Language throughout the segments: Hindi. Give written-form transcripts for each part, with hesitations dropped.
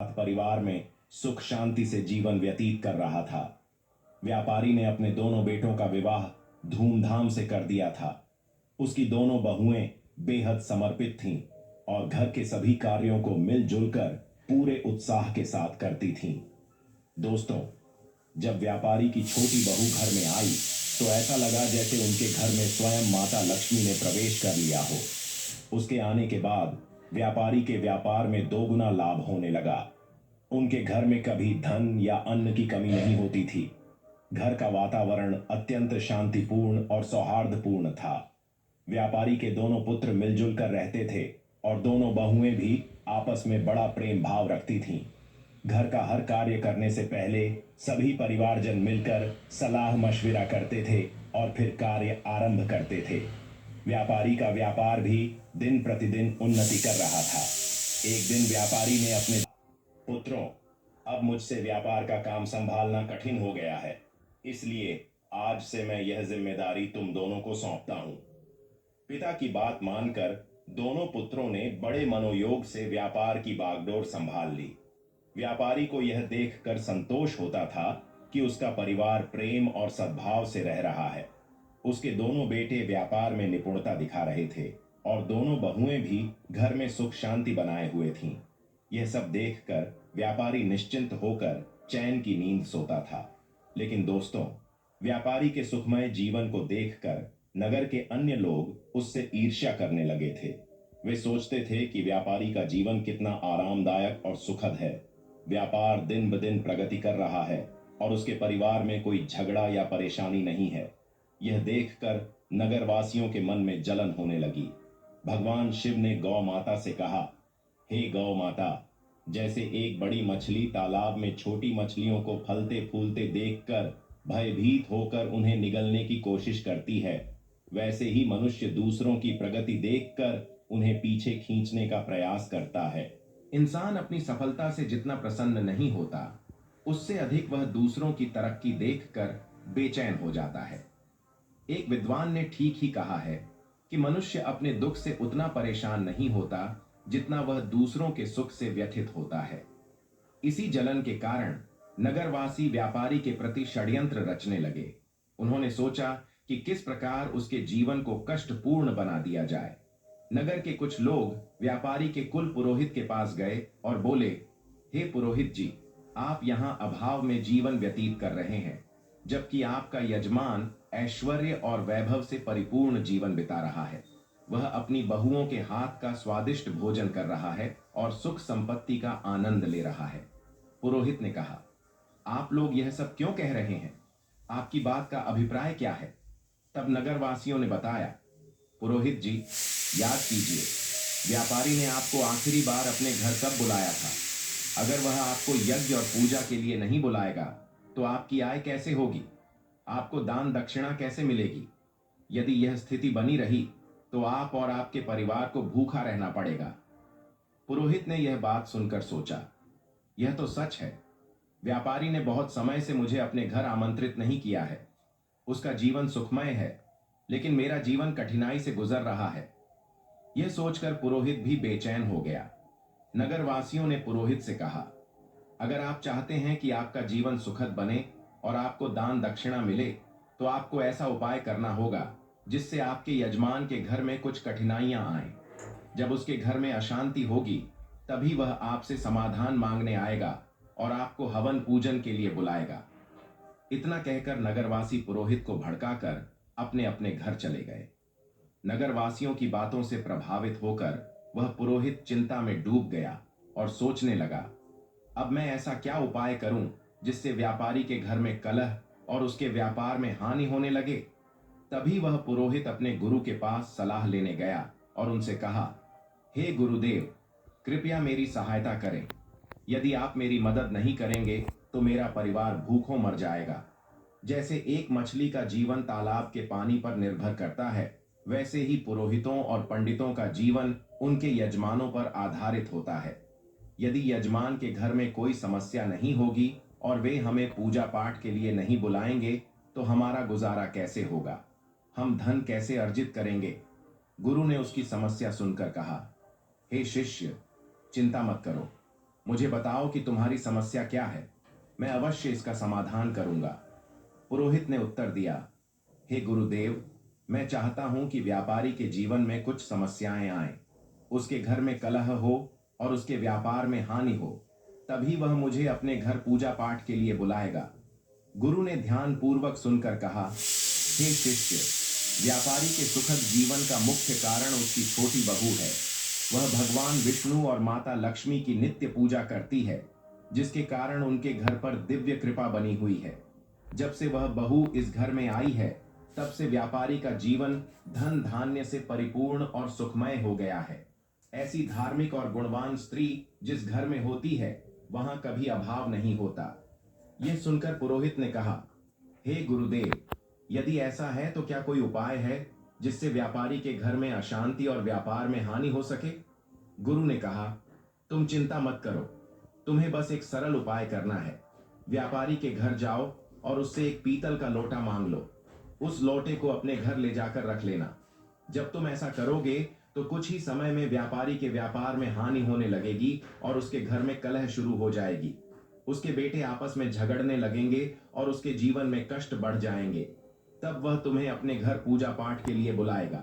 परिवार में सुख शांति से जीवन व्यतीत कर रहा था। व्यापारी ने अपने दोनों बेटों का विवाह धूमधाम से कर दिया था। उसकी दोनों बहुएं बेहद समर्पित थीं और घर के सभी कार्यों को मिलजुल कर पूरे उत्साह के साथ करती थीं। दोस्तों, जब व्यापारी की छोटी बहू घर में आई तो ऐसा लगा जैसे उनके घर में स्वयं माता लक्ष्मी ने प्रवेश कर लिया हो। उसके आने के बाद व्यापारी के व्यापार में दोगुना लाभ होने लगा। उनके घर में कभी धन या अन्न की कमी नहीं होती थी। घर का वातावरण अत्यंत शांतिपूर्ण और सौहार्दपूर्ण था। व्यापारी के दोनों पुत्र मिलजुल कर रहते थे और दोनों बहुएं भी आपस में बड़ा प्रेम भाव रखती थीं। घर का हर कार्य करने से पहले सभी परिवारजन मिलकर सलाह मशविरा करते थे और फिर कार्य आरंभ करते थे। व्यापारी का व्यापार भी दिन प्रतिदिन उन्नति कर रहा था। एक दिन व्यापारी ने अपने पुत्रों, अब मुझसे व्यापार का काम संभालना कठिन हो गया है, इसलिए आज से मैं यह जिम्मेदारी तुम दोनों को सौंपता हूं। पिता की बात मानकर दोनों पुत्रों ने बड़े मनोयोग से व्यापार की बागडोर संभाल ली। व्यापारी को यह देखकर संतोष होता था कि उसका परिवार प्रेम और सद्भाव से रह रहा है। उसके दोनों बेटे व्यापार में निपुणता दिखा रहे थे और दोनों बहुएं भी घर में सुख शांति बनाए हुए थीं। यह सब देखकर व्यापारी निश्चिंत होकर चैन की नींद सोता था। लेकिन दोस्तों, व्यापारी के सुखमय जीवन को देखकर नगर के अन्य लोग उससे ईर्ष्या करने लगे थे। वे सोचते थे कि व्यापारी का जीवन कितना आरामदायक और सुखद है। व्यापार दिन ब दिन प्रगति कर रहा है और उसके परिवार में कोई झगड़ा या परेशानी नहीं है। यह देखकर नगरवासियों के मन में जलन होने लगी। भगवान शिव ने गौ माता से कहा, हे गौ माता, जैसे एक बड़ी मछली तालाब में छोटी मछलियों को फलते फूलते देखकर भयभीत होकर उन्हें निगलने की कोशिश करती है, वैसे ही मनुष्य दूसरों की प्रगति देखकर उन्हें पीछे खींचने का प्रयास करता है। इंसान अपनी सफलता से जितना प्रसन्न नहीं होता, उससे अधिक वह दूसरों की तरक्की देखकर बेचैन हो जाता है। एक विद्वान ने ठीक ही कहा है कि मनुष्य अपने दुख से उतना परेशान नहीं होता जितना वह दूसरों के सुख से व्यथित होता है। इसी जलन के कारण नगरवासी व्यापारी के प्रति षड्यंत्र रचने लगे। उन्होंने सोचा कि किस प्रकार उसके जीवन को कष्टपूर्ण बना दिया जाए। नगर के कुछ लोग व्यापारी के कुल पुरोहित के पास गए और बोले, हे पुरोहित जी, आप यहाँ अभाव में जीवन व्यतीत कर रहे हैं, जबकि आपका यजमान ऐश्वर्य और वैभव से परिपूर्ण जीवन बिता रहा है। वह अपनी बहुओं के हाथ का स्वादिष्ट भोजन कर रहा है और सुख संपत्ति का आनंद ले रहा है। पुरोहित ने कहा, आप लोग यह सब क्यों कह रहे हैं? आपकी बात का अभिप्राय क्या है? तब नगरवासियों ने बताया, पुरोहित जी, याद कीजिए, व्यापारी ने आपको आखिरी बार अपने घर कब बुलाया था? अगर वह आपको यज्ञ और पूजा के लिए नहीं बुलाएगा तो आपकी आय कैसे होगी? आपको दान दक्षिणा कैसे मिलेगी? यदि यह स्थिति बनी रही तो आप और आपके परिवार को भूखा रहना पड़ेगा। पुरोहित ने यह बात सुनकर सोचा, यह तो सच है। व्यापारी ने बहुत समय से मुझे अपने घर आमंत्रित नहीं किया है। उसका जीवन सुखमय है, लेकिन मेरा जीवन कठिनाई से गुजर रहा है। यह सोचकर पुरोहित भी बेचैन हो गया। नगरवासियों ने पुरोहित से कहा, अगर आप चाहते हैं कि आपका जीवन सुखद बने और आपको दान दक्षिणा मिले, तो आपको ऐसा उपाय करना होगा जिससे आपके यजमान के घर में कुछ कठिनाइयां आएं। जब उसके घर में अशांति होगी, तभी वह आपसे समाधान मांगने आएगा और आपको हवन पूजन के लिए बुलाएगा। इतना कहकर नगरवासी पुरोहित को भड़काकर अपने अपने घर चले गए। नगरवासियों की बातों से प्रभावित होकर वह पुरोहित चिंता में डूब गया और सोचने लगा, अब मैं ऐसा क्या उपाय करूं जिससे व्यापारी के घर में कलह और उसके व्यापार में हानि होने लगे। तभी वह पुरोहित अपने गुरु के पास सलाह लेने गया और उनसे कहा, हे गुरुदेव, कृपया मेरी सहायता करें। यदि आप मेरी मदद नहीं करेंगे तो मेरा परिवार भूखों मर जाएगा। जैसे एक मछली का जीवन तालाब के पानी पर निर्भर करता है, वैसे ही पुरोहितों और पंडितों का जीवन उनके यजमानों पर आधारित होता है। यदि यजमान के घर में कोई समस्या नहीं होगी और वे हमें पूजा पाठ के लिए नहीं बुलाएंगे तो हमारा गुजारा कैसे होगा? हम धन कैसे अर्जित करेंगे? गुरु ने उसकी समस्या सुनकर कहा, हे शिष्य, चिंता मत करो। मुझे बताओ कि तुम्हारी समस्या क्या है। मैं अवश्य इसका समाधान करूंगा। पुरोहित ने उत्तर दिया, हे गुरुदेव, मैं चाहता हूं कि व्यापारी के जीवन में कुछ समस्याएं आए, उसके घर में कलह हो और उसके व्यापार में हानि हो, तभी वह मुझे अपने घर पूजा पाठ के लिए बुलाएगा। गुरु ने ध्यान पूर्वक सुनकर कहा, हे शिष्य, व्यापारी के सुखद जीवन का मुख्य कारण उसकी छोटी बहू है। वह भगवान विष्णु और माता लक्ष्मी की नित्य पूजा करती है, जिसके कारण उनके घर पर दिव्य कृपा बनी हुई है। जब से वह बहू इस घर में आई है, तब से व्यापारी का जीवन धन धान्य से परिपूर्ण और सुखमय हो गया है। ऐसी धार्मिक और गुणवान स्त्री जिस घर में होती है, वहां कभी अभाव नहीं होता। यह सुनकर पुरोहित ने कहा, हे गुरुदेव, यदि ऐसा है तो क्या कोई उपाय है जिससे व्यापारी के घर में अशांति और व्यापार में हानि हो सके। गुरु ने कहा, तुम चिंता मत करो, तुम्हें बस एक सरल उपाय करना है। व्यापारी के घर जाओ और उससे एक पीतल का लोटा मांग लो। उस लोटे को अपने घर ले जाकर रख लेना। जब तुम ऐसा करोगे तो कुछ ही समय में व्यापारी के व्यापार में हानि होने लगेगी और उसके घर में कलह शुरू हो जाएगी। उसके बेटे आपस में झगड़ने लगेंगे और उसके जीवन में कष्ट बढ़ जाएंगे। तब वह तुम्हें अपने घर पूजा पाठ के लिए बुलाएगा।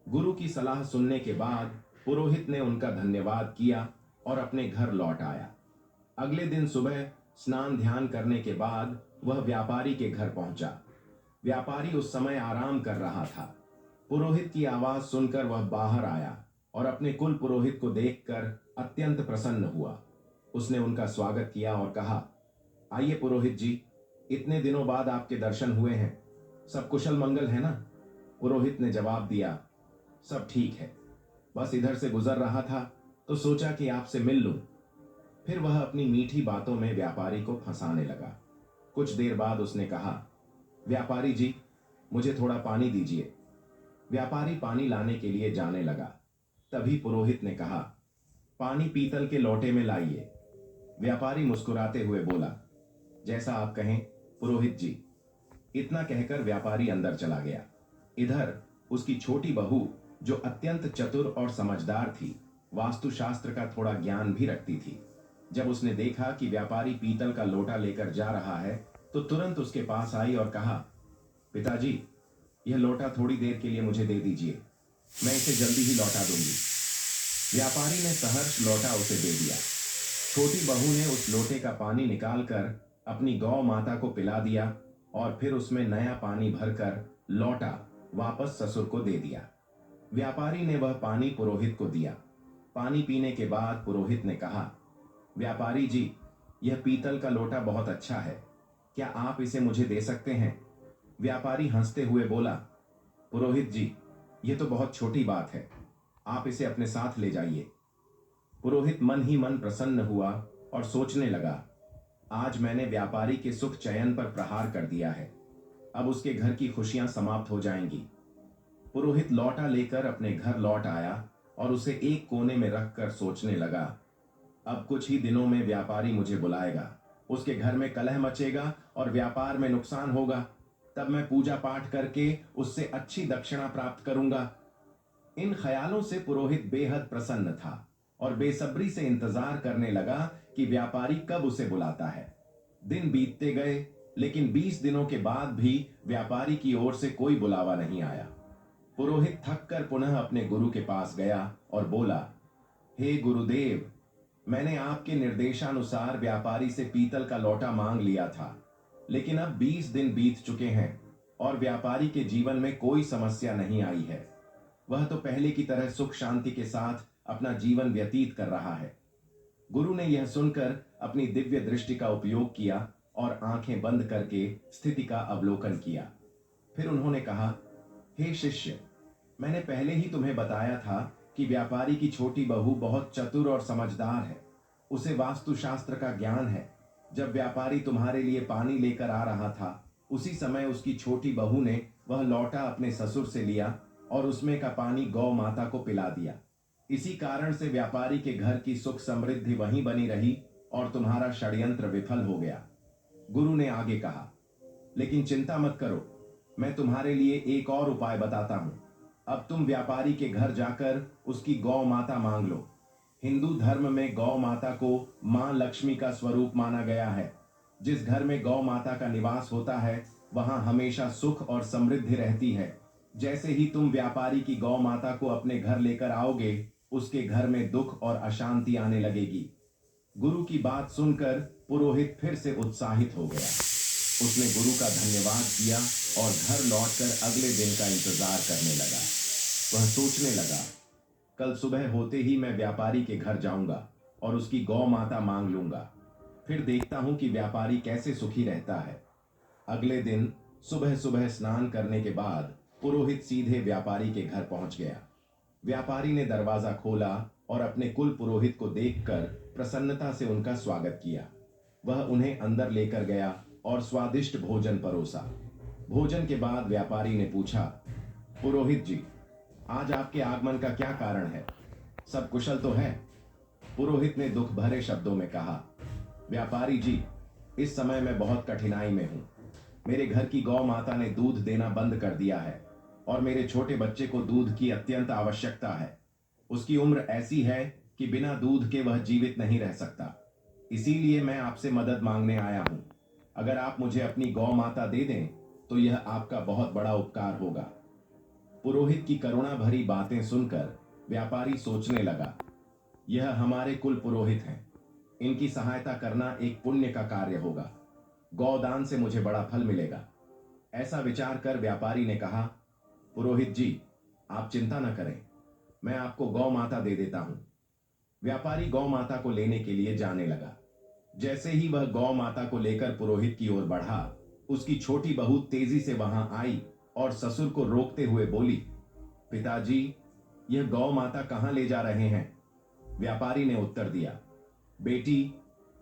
गुरु की सलाह सुनने के बाद पुरोहित ने उनका धन्यवाद किया और अपने घर लौट आया। अगले दिन सुबह स्नान ध्यान करने के बाद वह व्यापारी के घर पहुंचा। व्यापारी उस समय आराम कर रहा था। पुरोहित की आवाज सुनकर वह बाहर आया और अपने कुल पुरोहित को देखकर अत्यंत प्रसन्न हुआ। उसने उनका स्वागत किया और कहा, आइए पुरोहित जी, इतने दिनों बाद आपके दर्शन हुए हैं। सब कुशल मंगल है ना। पुरोहित ने जवाब दिया, सब ठीक है, बस इधर से गुजर रहा था तो सोचा कि आपसे मिल लूं। फिर वह अपनी मीठी बातों में व्यापारी को फंसाने लगा। कुछ देर बाद उसने कहा, व्यापारी जी, मुझे थोड़ा पानी दीजिए। व्यापारी पानी लाने के लिए जाने लगा। तभी पुरोहित ने कहा, पानी पीतल के लोटे में लाइए। व्यापारी मुस्कुराते हुए बोला, जैसा आप कहें पुरोहित जी। इतना कहकर व्यापारी अंदर चला गया। इधर उसकी छोटी बहू, जो अत्यंत चतुर और समझदार थी, वास्तुशास्त्र का थोड़ा ज्ञान भी रखती थी, जब उसने देखा कि व्यापारी पीतल का लोटा लेकर जा रहा है तो तुरंत उसके पास आई और कहा, पिताजी, यह लोटा थोड़ी देर के लिए मुझे दे दीजिए, मैं इसे जल्दी ही लौटा दूंगी। व्यापारी ने सहर्ष लोटा उसे दे दिया। छोटी बहू ने उस लोटे का पानी निकालकर अपनी गौ माता को पिला दिया और फिर उसमें नया पानी भरकर लौटा वापस ससुर को दे दिया। व्यापारी ने वह पानी पुरोहित को दिया। पानी पीने के बाद पुरोहित ने कहा, व्यापारी जी, यह पीतल का लोटा बहुत अच्छा है, क्या आप इसे मुझे दे सकते हैं। व्यापारी हंसते हुए बोला, पुरोहित जी, यह तो बहुत छोटी बात है, आप इसे अपने साथ ले जाइए। पुरोहित मन ही मन प्रसन्न हुआ और सोचने लगा, आज मैंने व्यापारी के सुख चयन पर प्रहार कर दिया है, अब उसके घर की खुशियां समाप्त हो जाएंगी। पुरोहित लौटा लेकर अपने घर लौट आया और उसे एक कोने में रखकर सोचने लगा, अब कुछ ही दिनों में व्यापारी मुझे बुलाएगा, उसके घर में कलह मचेगा और व्यापार में नुकसान होगा। तब मैं पूजा पाठ करके उससे अच्छी दक्षिणा प्राप्त करूंगा। इन ख्यालों से पुरोहित बेहद प्रसन्न था और बेसब्री से इंतजार करने लगा कि व्यापारी कब उसे बुलाता है। दिन बीतते गए, लेकिन 20 दिनों के बाद भी व्यापारी की ओर से कोई बुलावा नहीं आया। पुरोहित थक कर पुनः अपने गुरु के पास गया और बोला, हे गुरुदेव, मैंने आपके निर्देशानुसार व्यापारी से पीतल का लोटा मांग लिया था, लेकिन अब 20 दिन बीत चुके हैं और व्यापारी के जीवन में कोई समस्या नहीं आई है। वह तो पहले की तरह सुख शांति के साथ अपना जीवन व्यतीत कर रहा है। गुरु ने यह सुनकर अपनी दिव्य दृष्टि का उपयोग किया और आंखें बंद करके स्थिति का अवलोकन किया। फिर उन्होंने कहा, हे शिष्य, मैंने पहले ही तुम्हें बताया था कि व्यापारी की छोटी बहू बहुत चतुर और समझदार है, उसे वास्तुशास्त्र का ज्ञान है। जब व्यापारी तुम्हारे लिए पानी लेकर आ रहा था, उसी समय उसकी छोटी बहू ने वह लौटा अपने ससुर से लिया और उसमें का पानी गौ माता को पिला दिया। इसी कारण से व्यापारी के घर की सुख समृद्धि वहीं बनी रही और तुम्हारा षड्यंत्र विफल हो गया। गुरु ने आगे कहा, लेकिन चिंता मत करो, मैं तुम्हारे लिए एक और उपाय बताता हूं। अब तुम व्यापारी के घर जाकर उसकी गौ माता मांग लो। हिंदू धर्म में गौ माता को मां लक्ष्मी का स्वरूप माना गया है। जिस घर में गौ माता का निवास होता है वहां हमेशा सुख और समृद्धि रहती है। जैसे ही तुम व्यापारी की गौ माता को अपने घर लेकर आओगे, उसके घर में दुख और अशांति आने लगेगी। गुरु की बात सुनकर पुरोहित फिर से उत्साहित हो गया। उसने गुरु का धन्यवाद किया और घर लौटकर अगले दिन का इंतजार करने लगा। वह सोचने लगा, कल सुबह होते ही मैं व्यापारी के घर जाऊंगा और उसकी गौ माता मांग लूंगा। फिर देखता हूं कि व्यापारी कैसे सुखी रहता है। अगले दिन सुबह सुबह स्नान करने के बाद पुरोहित सीधे व्यापारी के घर पहुंच गया। व्यापारी ने दरवाजा खोला और अपने कुल पुरोहित को देखकर प्रसन्नता से उनका स्वागत किया। वह उन्हें अंदर लेकर गया और स्वादिष्ट भोजन परोसा। भोजन के बाद व्यापारी ने पूछा, पुरोहित जी, आज आपके आगमन का क्या कारण है? सब कुशल तो है? पुरोहित ने दुख भरे शब्दों में कहा, व्यापारी जी, इस समय मैं बहुत कठिनाई में हूं। मेरे घर की गौ माता ने दूध देना बंद कर दिया है और मेरे छोटे बच्चे को दूध की अत्यंत आवश्यकता है। उसकी उम्र ऐसी है कि बिना दूध के वह जीवित नहीं रह सकता। इसीलिए मैं आपसे मदद मांगने आया हूं। अगर आप मुझे अपनी गौ माता दे दें तो यह आपका बहुत बड़ा उपकार होगा। पुरोहित की करुणा भरी बातें सुनकर व्यापारी सोचने लगा, यह हमारे कुल पुरोहित हैं। इनकी सहायता करना एक पुण्य का कार्य होगा। गौदान से मुझे बड़ा फल मिलेगा। ऐसा विचार कर व्यापारी ने कहा, पुरोहित जी, आप चिंता न करें, मैं आपको गौ माता दे देता हूं। व्यापारी गौ माता को लेने के लिए जाने लगा। जैसे ही वह गौ माता को लेकर पुरोहित की ओर बढ़ा, उसकी छोटी बहू तेजी से वहां आई और ससुर को रोकते हुए बोली, पिताजी, यह गौ माता कहां ले जा रहे हैं? व्यापारी ने उत्तर दिया, बेटी,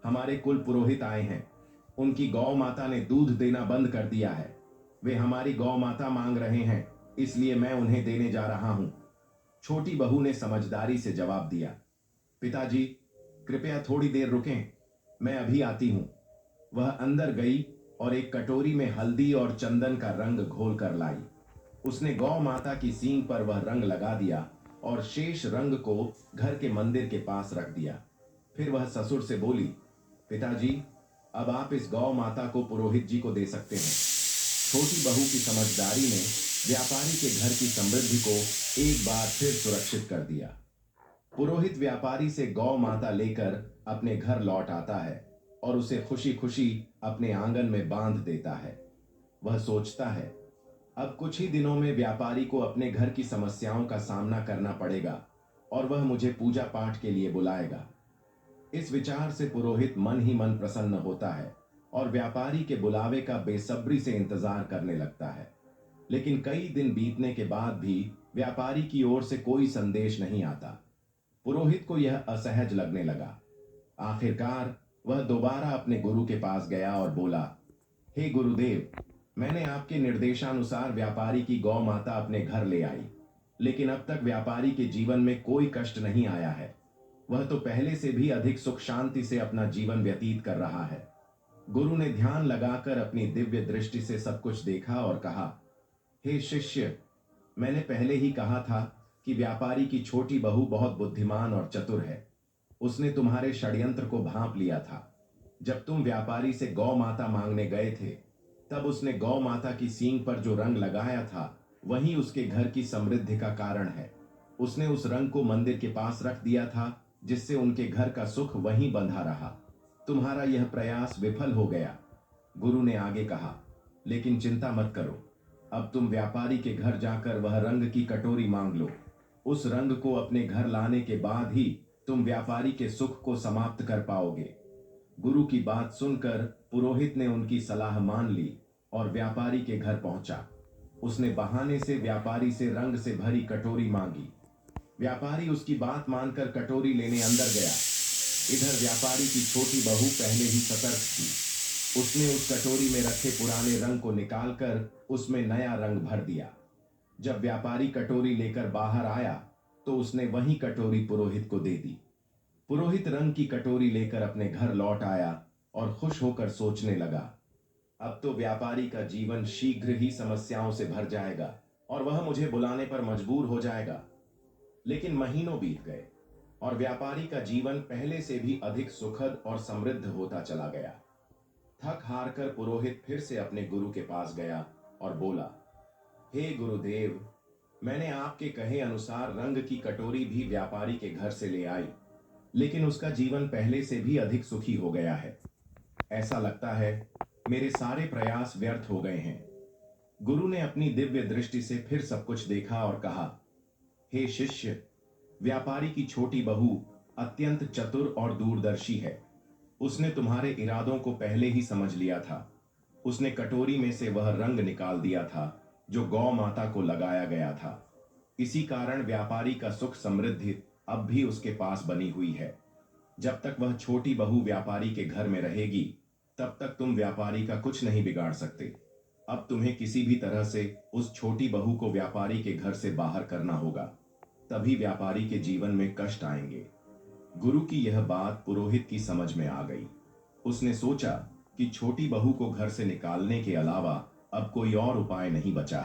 हमारे कुल पुरोहित आए हैं। उनकी गौ माता ने दूध देना बंद कर दिया है। वे हमारी गौ माता मांग रहे हैं, इसलिए मैं उन्हें देने जा रहा हूं। छोटी बहू ने समझदारी से जवाब दिया, पिताजी, कृपया थोड़ी देर रुकें, मैं अभी आती हूं। वह अंदर गई और एक कटोरी में हल्दी और चंदन का रंग घोल कर लाई। उसने गौ माता की सींग पर वह रंग लगा दिया और शेष रंग को घर के मंदिर के पास रख दिया। फिर वह ससुर से बोली, पिताजी, अब आप इस गौ माता को पुरोहित जी को दे सकते हैं। छोटी बहू की समझदारी ने व्यापारी के घर की समृद्धि को एक बार फिर सुरक्षित कर दिया। पुरोहित व्यापारी से गौ माता लेकर अपने घर लौट आता है और उसे खुशी खुशी अपने आंगन में बांध देता है। वह सोचता है, अब कुछ ही दिनों में व्यापारी को अपने घर की समस्याओं का सामना करना पड़ेगा और वह मुझे पूजा पाठ के लिए बुलाएगा। इस विचार से पुरोहित मन ही मन प्रसन्न होता है और व्यापारी के बुलावे का बेसब्री से इंतजार करने लगता है। लेकिन कई दिन बीतने के बाद भी व्यापारी की ओर से कोई संदेश नहीं आता। पुरोहित को यह असहज लगने लगा। आखिरकार वह दोबारा अपने गुरु के पास गया और बोला, हे गुरुदेव, मैंने आपके निर्देशानुसार व्यापारी की गौ माता अपने घर ले आई, लेकिन अब तक व्यापारी के जीवन में कोई कष्ट नहीं आया है। वह तो पहले से भी अधिक सुख शांति से अपना जीवन व्यतीत कर रहा है। गुरु ने ध्यान लगाकर अपनी दिव्य दृष्टि से सब कुछ देखा और कहा, हे शिष्य, मैंने पहले ही कहा था कि व्यापारी की छोटी बहू बहुत बुद्धिमान और चतुर है। उसने तुम्हारे षड्यंत्र को भांप लिया था। जब तुम व्यापारी से गौ माता मांगने गए थे, तब उसने गौ माता की सींग पर जो रंग लगाया था वही उसके घर की समृद्धि का कारण है। उसने उस रंग को मंदिर के पास रख दिया था, जिससे उनके घर का सुख वहीं बंधा रहा। तुम्हारा यह प्रयास विफल हो गया। गुरु ने आगे कहा, लेकिन चिंता मत करो, अब तुम व्यापारी के घर जाकर वह रंग की कटोरी मांग लो। उस रंग को अपने घर लाने के बाद ही तुम व्यापारी के सुख को समाप्त कर पाओगे। गुरु की बात सुनकर पुरोहित ने उनकी सलाह मान ली और व्यापारी के घर पहुंचा। उसने बहाने से व्यापारी से रंग से भरी कटोरी मांगी। व्यापारी उसकी बात मानकर कटोरी लेने अंदर गया। इधर व्यापारी की छोटी बहू पहले ही सतर्क थी। उसने उस कटोरी में रखे पुराने रंग को निकालकर उसमें नया रंग भर दिया। जब व्यापारी कटोरी लेकर बाहर आया तो उसने वही कटोरी पुरोहित को दे दी। पुरोहित रंग की कटोरी लेकर अपने घर लौट आया और खुश होकर सोचने लगा, अब तो व्यापारी का जीवन शीघ्र ही समस्याओं से भर जाएगा और वह मुझे बुलाने पर मजबूर हो जाएगा। लेकिन महीनों बीत गए। और व्यापारी का जीवन पहले से भी अधिक सुखद और समृद्ध होता चला गया। थक हार कर पुरोहित फिर से अपने गुरु के पास गया और बोला, हे गुरुदेव, मैंने आपके कहे अनुसार रंग की कटोरी भी व्यापारी के घर से ले आई, लेकिन उसका जीवन पहले से भी अधिक सुखी हो गया है। ऐसा लगता है मेरे सारे प्रयास व्यर्थ हो गए हैं। गुरु ने अपनी दिव्य दृष्टि से फिर सब कुछ देखा और कहा, हे शिष्य, व्यापारी की छोटी बहू अत्यंत चतुर और दूरदर्शी है। उसने तुम्हारे इरादों को पहले ही समझ लिया था। उसने कटोरी में से वह रंग निकाल दिया था जो गौ माता को लगाया गया था। इसी कारण व्यापारी का सुख समृद्धि अब भी उसके पास बनी हुई है। जब तक वह छोटी बहू व्यापारी के घर में रहेगी, तब तक तुम व्यापारी का कुछ नहीं बिगाड़ सकते। अब तुम्हें किसी भी तरह से उस छोटी बहू को व्यापारी के घर से बाहर करना होगा, तभी व्यापारी के जीवन में कष्ट आएंगे। गुरु की यह बात पुरोहित की समझ में आ गई। उसने सोचा कि छोटी बहू को घर से निकालने के अलावा अब कोई और उपाय नहीं बचा है।